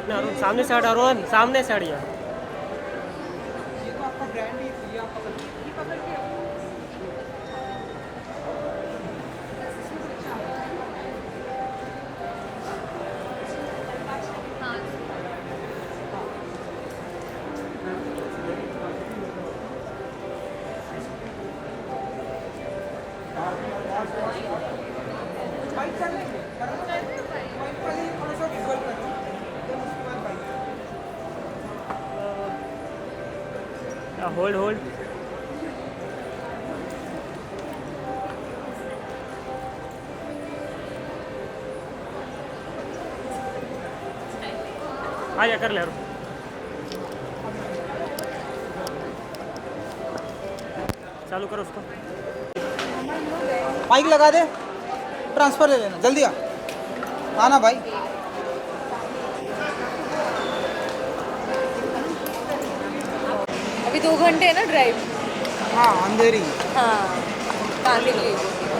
हटना अरुण, सामने से हट अरुण, सामने से हट गया। ये तो आपका ब्रांड ही है, ये आप पकड़ लीजिए। ये पकड़ के बाइक कर लेंगे, करना चाहते हैं बाइक पहले थोड़ा सा विजुअल कर लो, फिर उसके बाद बाइक। Hold hold. आजा कर ले अरुण। चालू करो उसको। माइक लगा दे, ट्रांसफर ले लेना, जल्दी आ आना भाई। अभी 2 घंटे है ना ड्राइव। हाँ अंधेरी। हाँ कांदिवली।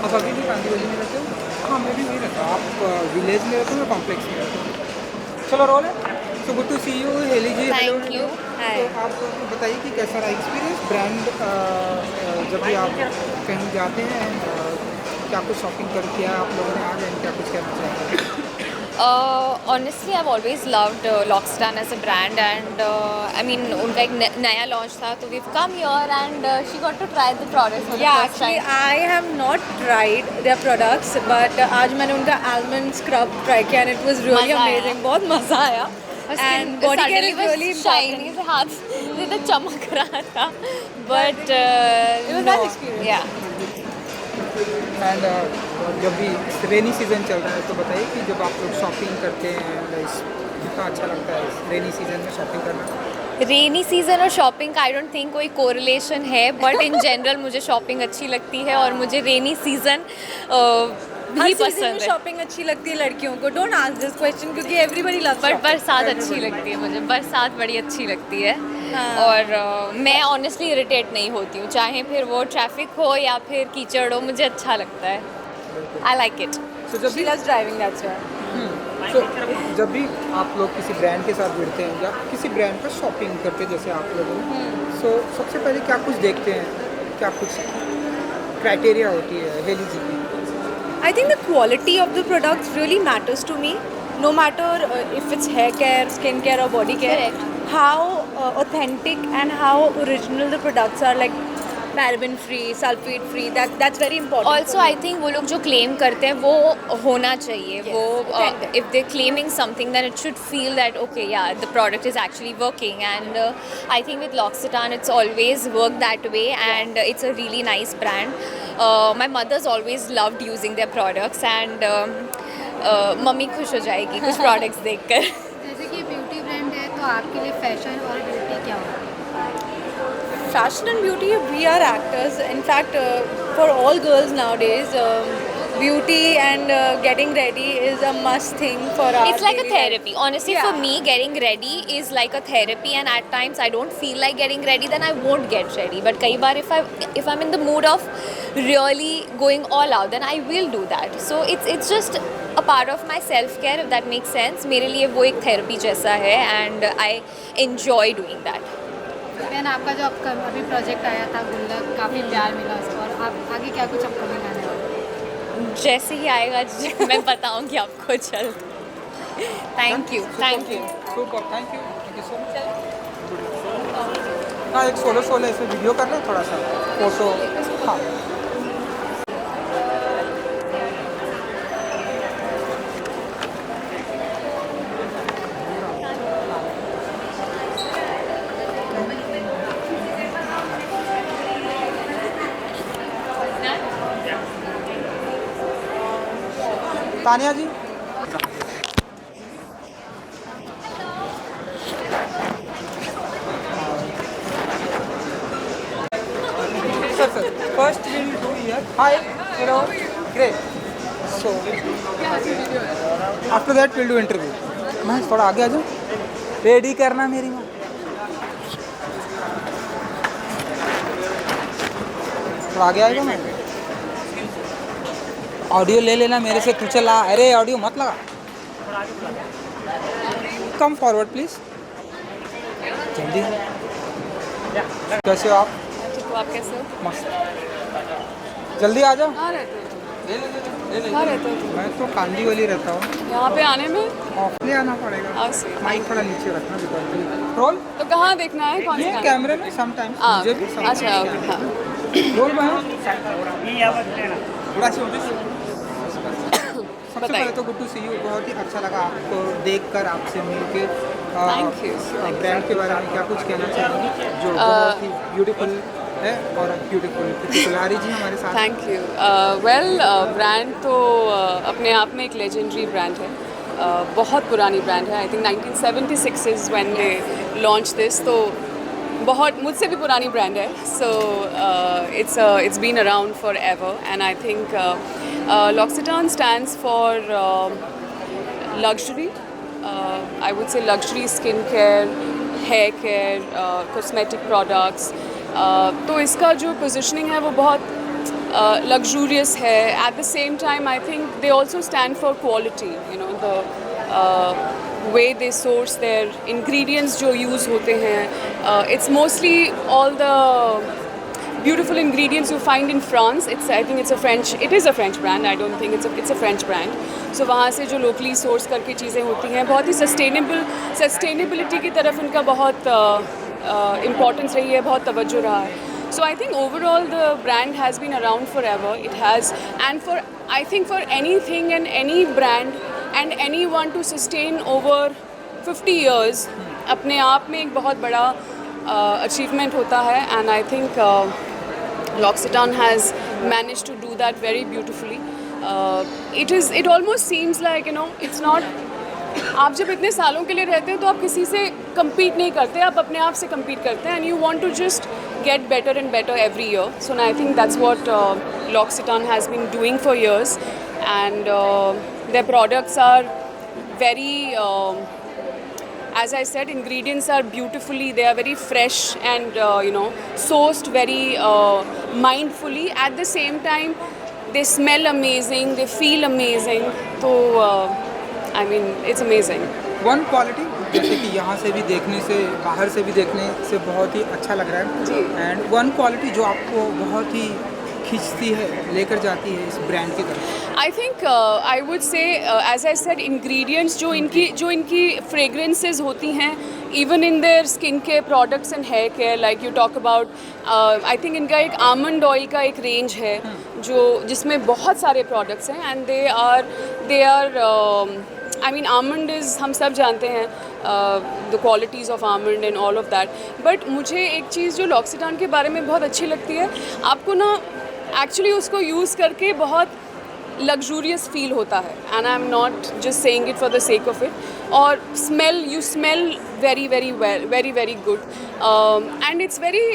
आप अभी भी कांदीवली में रहते हो? हाँ मैं भी वही रहता हूँ। आप विलेज में रहते हो या कॉम्प्लेक्स में रहते हो? चलो रोल है। So good to see you Haley ji. Hello. Thank you. Hi. तो आप बताइए कि कैसा रहा एक्सपीरियंस ब्रांड जब भी आप कहीं जाते हैं, क्या कुछ शॉपिंग कर किया आप लोगों ने आज, एंड क्या कुछ कहना चाहेंगे? Honestly, I've always loved Lockstan as a brand, and I mean, उनका एक नया launch था, तो we've come here and she got to try the products for the Yeah, first actually time. I have not tried their products, but आज मैंने उनका almond scrub try किया and it was really मज़ा आया। amazing. बहुत मज़ा आया. And body care is really shiny important. से हाथ से तो चमक रहा था, but It was no, nice experience. yeah. And जब भी रेनी सीज़न चल रहा है तो बताइए कि जब आप लोग शॉपिंग करते हैं, कितना अच्छा लगता है इस रेनी सीज़न में शॉपिंग करना? रेनी सीजन और शॉपिंग का आई डोंट थिंक कोई कोरिलेशन है, बट इन जनरल मुझे शॉपिंग अच्छी लगती है और मुझे रेनी सीजन हर भी season पसंद में है। शॉपिंग अच्छी लगती है लड़कियों को. Don't ask this question क्योंकि everybody loves बट shopping. बरसात अच्छी लगती है मुझे, बरसात बड़ी अच्छी लगती है। हाँ. और मैं ऑनेस्टली इरिटेट नहीं होती हूँ, चाहे फिर वो ट्रैफिक हो या फिर कीचड़ हो, मुझे अच्छा लगता है। I like it. तो जब भी She loves driving, that's why. तो जब भी आप लोग किसी ब्रांड के साथ जुड़ते हैं या किसी ब्रांड का शॉपिंग करते हैं जैसे आप लोग, सो सबसे पहले क्या कुछ देखते हैं, क्या कुछ क्राइटेरिया होती है हेली जी की? I think the quality of the products really matters to me. No matter if it's hair care, skin care or body care, Correct. how authentic and how original the products are, like paraben free, sulfate free. That's very important. Also I think वो लोग जो claim करते हैं वो होना चाहिए। Yes, वो authentic. If they claiming something then it should feel that okay या the product is actually working, and I think with L'Occitane it's always work that way, and it's a really nice brand. My mother's always loved using their products, and mummy खुश हो जाएगी कुछ products देखकर। जैसे कि beauty brand है तो आपके लिए फैशन और ब्यूटी क्या होगा? Fashion and beauty, we are actors. In fact, for all girls nowadays, beauty and getting ready is a must thing for our It's like a daily life. therapy. Honestly, Yeah. for me, getting ready is like a therapy, and at times I don't feel like getting ready, then I won't get ready. But कई बार if I'm in the mood of really going all out, then I will do that. So it's just a part of my self care, if that makes sense. मेरे लिए वो एक therapy जैसा है, and I enjoy doing that. बहन, आपका जो अभी प्रोजेक्ट आया था गुल्लक, काफ़ी प्यार मिला उसको, और आप आगे क्या कुछ अपकमिंग आने वाला है? जैसे ही आएगा मैं बताऊंगी आपको जल्द। Thank you. Super, thank you so much. हाँ एक सोलो इसमें वीडियो कर लें थोड़ा सा फोटो। हाँ Tania ji, sir first will do here. Hi, hello, great. So after that will do interview. मैं थोड़ा आगे आ जाऊँ, रेडी करना मेरी माँ। थोड़ा आगे आएगा मैं, ऑडियो ले लेना मेरे से, तू चला। अरे ऑडियो मत लगा। कम फॉरवर्ड प्लीज, जल्दी। कैसे हो आप? ठीक हो, आप कैसे हो? मस्त, जल्दी आ जाओ। कहाँ रहते हो? कहाँ रहते हो तुम? मैं तो कांदी वाली रहता हूँ। यहाँ पे आने में ऑफली आना पड़ेगा। माइक थोड़ा नीचे रखना बिकॉज रोल तो कहाँ देखना है, कौन सा ये गाना? कैमरे में समटाइम्स मुझे भी अच्छा ओके, हाँ। रोल में सबसे बताइए। पहले तो गुड टू सी यू, बहुत ही अच्छा लगा आपको देखकर, आपसे मिलके। Thank you. ब्रांड के बारे में क्या कुछ कहना चाहेंगे जो बहुत ही ब्यूटीफुल है और ब्यूटीफुल कुलारी जी हमारे साथ। Thank you. वेल, ब्रांड तो अपने आप में एक लेजेंडरी ब्रांड है। बहुत पुरानी ब्रांड है। I think 1976 is when they launch this, तो बहुत मुझसे भी पुरानी ब्रांड है। So it's been around forever and I think L'Occitane stands for luxury. I would say luxury skincare, hair care, cosmetic products. तो इसका जो पोजिशनिंग है वो बहुत luxurious है. At the same time, I think they also stand for quality. You know, the way they source their ingredients जो use होते हैं. It's mostly all the beautiful ingredients you find in France. It is a French brand. I don't think it's a French brand. So वहाँ से जो locally source करके चीज़ें होती हैं, बहुत ही sustainability की तरफ इनका बहुत importance रही है, बहुत तवज्जो रहा है. So I think overall the brand has been around forever. It has, and I think for anything and any brand and anyone to sustain over 50 years, अपने आप में एक बहुत बड़ा achievement होता है. And I think L'Occitane has managed to do that very beautifully. It almost seems like, you know, it's not. आप जब इतने सालों के लिए रहते हैं तो आप किसी से compete नहीं करते, आप अपने आप से compete करते हैं, and you want to just get better and better every year. So I think that's what L'Occitane has been doing for years, and their products are very. As I said, ingredients are beautifully, they are very fresh and sourced very mindfully. At the same time, they smell amazing, they feel amazing. So, I mean, it's amazing. One quality जैसे कि यहाँ से भी देखने से, बाहर से भी देखने से बहुत ही अच्छा लग रहा है जी। एंड वन क्वालिटी जो आपको बहुत ही खींचती है, लेकर जाती है इस ब्रांड की तरफ. I think I would say, as I said, ingredients जो इनकी fragrances होती हैं, even in their skincare products and hair care, like you talk about, I think इनका एक almond oil का एक range है जिसमें बहुत सारे products हैं, and they are I mean, almond is, हम सब जानते हैं the qualities of almond and all of that. But मुझे एक चीज़ जो L'Occitane के बारे में बहुत अच्छी लगती है, आपको ना actually उसको use करके बहुत luxurious feel होता है, and I'm not just saying it for the sake of it. और you smell very very well, very very good, and it's very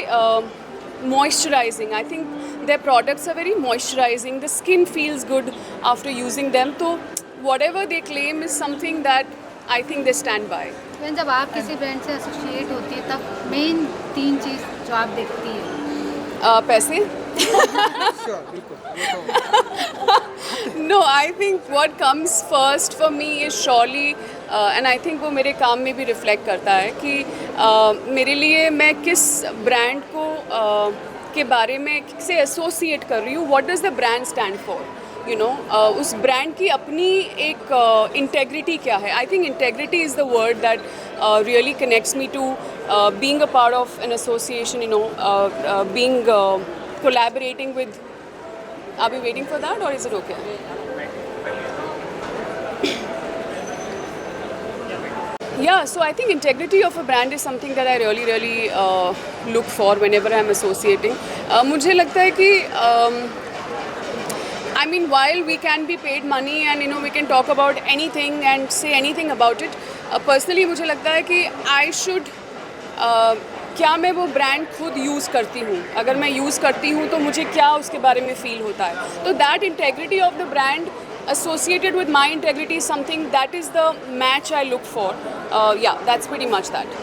moisturizing. I think their products are very moisturizing. The skin feels good after using them. So whatever they claim is something that I think they stand by. जब आप किसी brand से associate होती है तब main 3 चीज़ जो आप देखती है. पैसे. Sure, बिल्कुल. No, I think what comes first for me is surely, and I think वो मेरे काम में भी reflect करता है कि मेरे लिए मैं किस ब्रांड को के बारे में से associate कर रही हूँ. What does the brand stand for? You know, उस ब्रांड की अपनी एक integrity क्या है. I think integrity is the word that really connects me to being a part of an association. You know, being collaborating with. Are we waiting for that or is it okay? Yeah, so I think integrity of a brand is something that I really look for whenever I'm associating. मुझे लगता है कि I mean, while we can be paid money and we can talk about anything and say anything about it, personally मुझे लगता है कि I should क्या मैं वो ब्रांड खुद यूज़ करती हूँ. अगर मैं यूज़ करती हूँ तो मुझे क्या उसके बारे में फील होता है. तो that integrity of the brand associated with my integrity is something that is the match I look for. Yeah, that's pretty much that.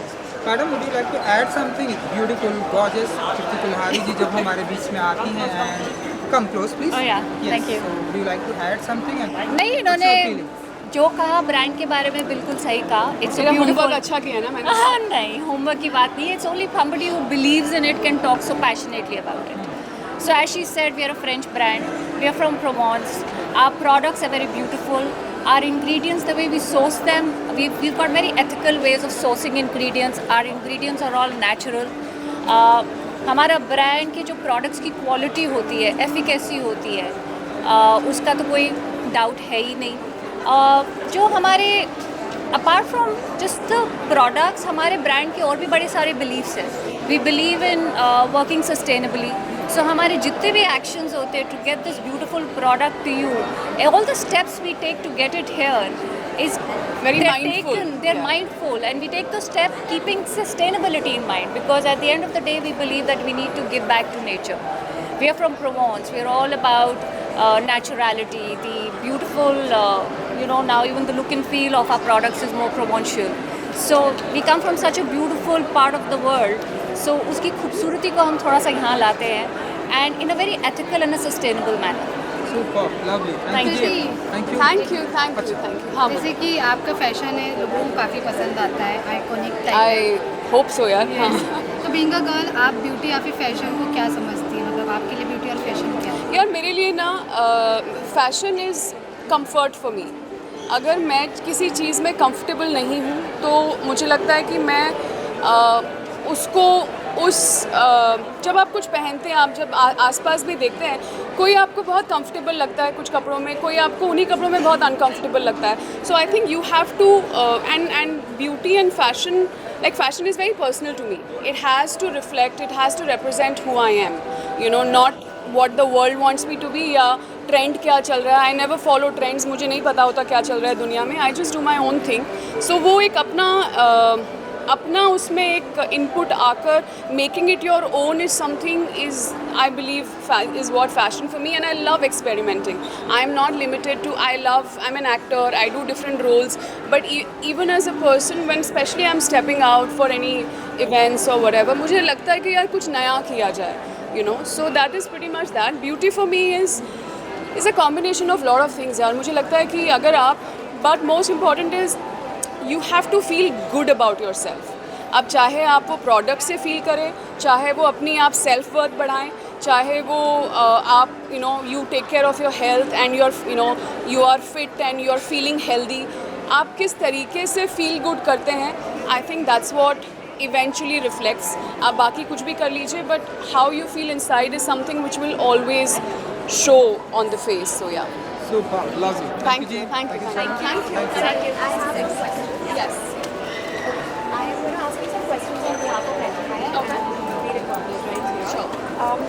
Madam, would you like to add something? It's beautiful, gorgeous. Tripti Kulhari ji जब हमारे बीच में आती हैं and come close please. Oh yeah, yes. Thank you. So, would you like to add something? And नहीं, what's इन्होंने your feeling? जो कहा brand के बारे में बिल्कुल सही कहा. इट्स मेरा होमवर्क अच्छा किया ना मैंने. नहीं, होमवर्क की बात नहीं है. It's only somebody who believes in it can talk so passionately about it. So as she said, we are a French brand. We are from Provence. Our products are very beautiful. Our ingredients, the way we source them, we've got very ethical ways of sourcing ingredients. Our ingredients are all natural. हमारा brand के जो products की quality होती है, efficacy होती है, उसका तो कोई डाउट है ही नहीं. जो हमारे apart from just the products, हमारे ब्रांड के और भी बड़े सारे बिलीव्स हैं. We believe in working sustainably. So हमारे जितने भी एक्शंस होते हैं to get this beautiful product to you, all the steps we take to get it here is Very they're mindful. They're mindful, and we take the step keeping sustainability in mind, because at the end of the day we believe that we need to give back to nature. We are from Provence. We are all about naturality, the beautiful, now even the look and feel of our products is more Provencial. So we come from such a beautiful part of the world. So उसकी खूबसूरती को हम थोड़ा सा यहाँ लाते हैं, and in a very ethical and a sustainable manner. Super, lovely. Thank ji. you. Thank you. Thank you. हाँ, जैसे कि आपका फैशन है, लोगों को काफ़ी पसंद आता है, iconic type. I hope so यार. हाँ. तो बीइंग अ गर्ल, आप ब्यूटी या फिर फैशन को क्या समझती हैं? मतलब आपके लिए ब्यूटी और फैशन क्या है? यार मेरे लिए ना fashion is comfort for me. अगर मैं किसी चीज़ में कंफर्टेबल नहीं हूँ तो मुझे लगता है कि मैं उसको जब आप कुछ पहनते हैं, आप जब आसपास भी देखते हैं, कोई आपको बहुत कंफर्टेबल लगता है कुछ कपड़ों में, कोई आपको उन्हीं कपड़ों में बहुत अनकंफर्टेबल लगता है. So I think you have to and beauty and fashion, like fashion is very personal to me. It has to reflect, it has to represent who I am, not what the world wants me to be या trend क्या चल रहा है. I never follow trends. मुझे नहीं पता होता क्या चल रहा है दुनिया में. I just do my own thing. So वो एक अपना उसमें एक इनपुट आकर making it your own is something is I believe is what fashion for me. And I love experimenting. I am not limited to I am an actor, I do different roles, but even as a person when specially I am stepping out for any events और whatever, मुझे लगता है कि यार कुछ नया किया जाए. So that is pretty much that. Beauty for me is a combination of lot of things यार. मुझे लगता है कि अगर आप, but most important is you have to feel good about yourself. अब चाहे आप वो प्रोडक्ट से फील करें, चाहे वो अपनी आप सेल्फ वर्थ बढ़ाएं, चाहे वो आप you take care of your health and you are fit and you are feeling healthy. आप किस तरीके से फील गुड करते हैं, I think that's what eventually reflects. आप बाकी कुछ भी कर लीजिए, but how you feel inside is something which will always show on the face. So yeah. Super, lovely. Thank you. Yes. I am going to ask you some questions on behalf of Empire. Okay. Sure.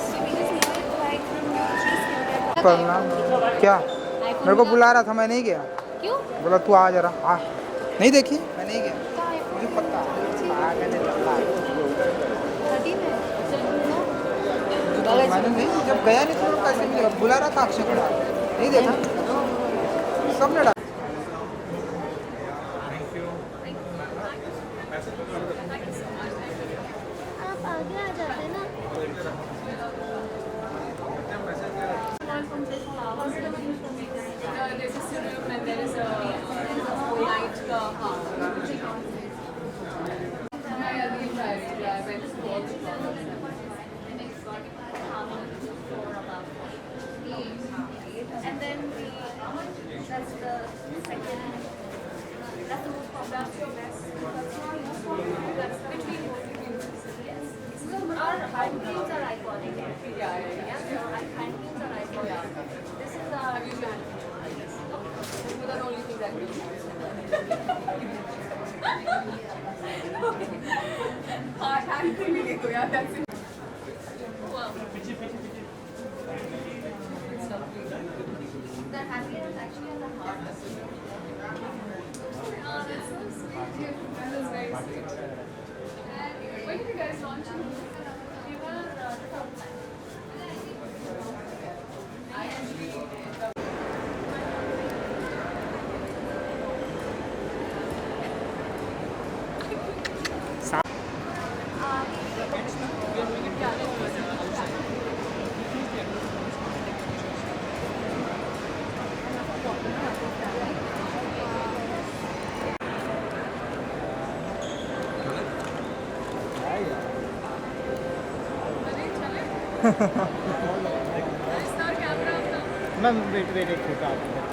So we just needed like from प्रणाम. क्या? मेरे को बुला रहा था, मैं नहीं गया. क्यों? बोला तू आ जरा. आ नहीं देखी, मैं नहीं गया. मुझे पता. मैंने नहीं, जब गया नहीं तो कैसे मिलेगा. बुला रहा था अक्षय कुमार, नहीं देखा. सबने डाला. आप आगे आ जाते ना. And then that's the second, that's the most popular. That's between both of you. Yes. So our hand creams are iconic. Yeah. So our hand creams are iconic. This is our That's the only thing that we that's it. the hand cream is actually at the heart. Oh, that's so sweet. That is very sweet. And when did you guys launch it? We were the top line. Ma'am wait एक photo आपको